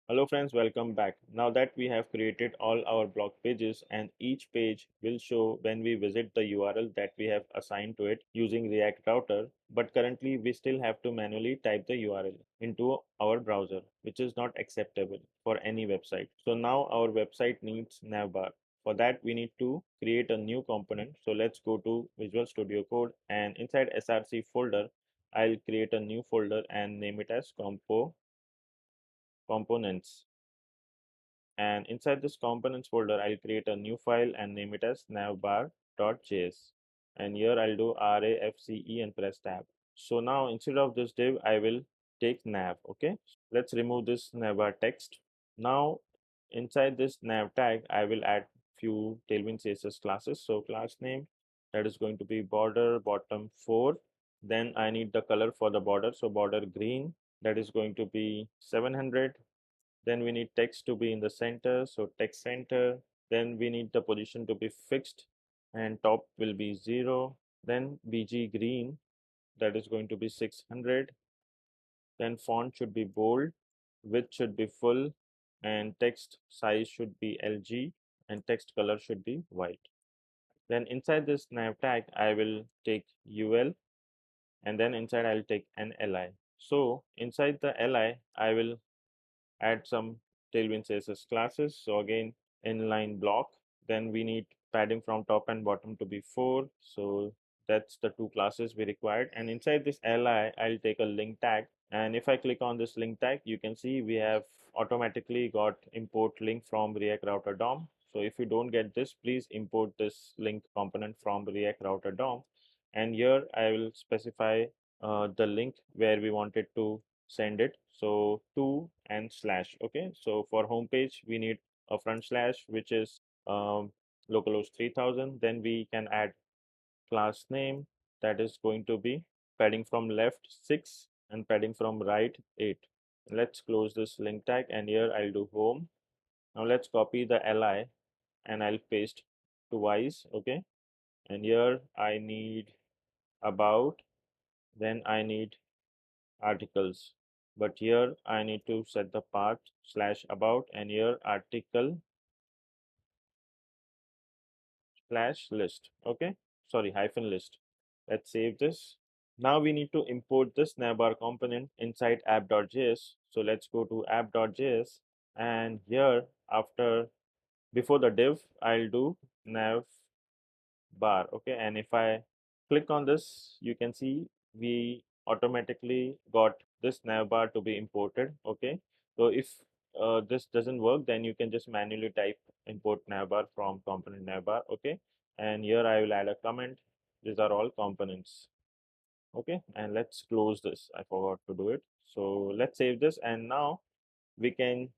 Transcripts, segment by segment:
Hello friends, welcome back. Now that we have created all our blog pages and each page will show when we visit the URL that we have assigned to it using React Router, but currently we still have to manually type the URL into our browser, which is not acceptable for any website. So now our website needs navbar. For that we need to create a new component. So let's go to Visual Studio Code and inside src folder, I'll create a new folder and name it as components. And inside this components folder, I'll create a new file and name it as navbar.js. And here I'll do RAFCE and press tab. So now instead of this div, I will take nav. Okay, let's remove this navbar text. Now inside this nav tag, I will add few Tailwind CSS classes. So class name, that is going to be border bottom 4. Then I need the color for the border. So border green, that is going to be 700. Then we need text to be in the center, so text center. Then we need the position to be fixed and top will be 0. Then BG green, that is going to be 600. Then font should be bold, width should be full, and text size should be LG, and text color should be white. Then inside this nav tag, I will take UL, and then inside I'll take an LI. So inside the LI, I will add some Tailwind CSS classes. So again, inline block. Then we need padding from top and bottom to be 4. So that's the two classes we required. And inside this li, I'll take a link tag. And if I click on this link tag, you can see we have automatically got import link from React Router DOM. So if you don't get this, please import this link component from React Router DOM. And here I will specify the link where we wanted to send it. So to and slash. Okay, so for home page we need a front slash, which is localhost 3000. Then we can add class name, that is going to be padding from left 6 and padding from right 8. Let's close this link tag and here I'll do home. Now let's copy the li and I'll paste twice. Okay, and here I need about, then I need articles, but here I need to set the path slash about, and here article slash list. Okay, sorry, hyphen list. Let's save this. Now we need to import this navbar component inside app.js. So let's go to app.js, and here after, before the div, I'll do nav bar. Okay, and if I click on this, you can see we automatically got this nav bar to be imported. Okay, so if this doesn't work, then you can just manually type import navbar from component navbar. Okay, and here I will add a comment. These are all components. Okay, and let's close this. I forgot to do it, so let's save this, and now we can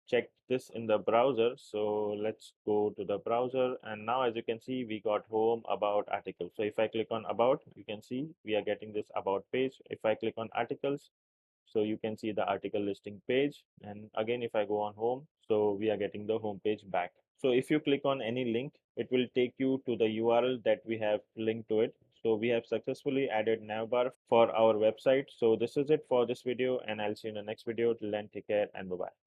check this in the browser. So let's go to the browser, and now as you can see, we got home, about, article. So if I click on about, you can see we are getting this about page. If I click on articles, so you can see the article listing page, and again if I go on home, so we are getting the home page back. So if you click on any link, it will take you to the URL that we have linked to it. So we have successfully added navbar for our website. So this is it for this video, and I'll see you in the next video. Till then, take care and bye bye.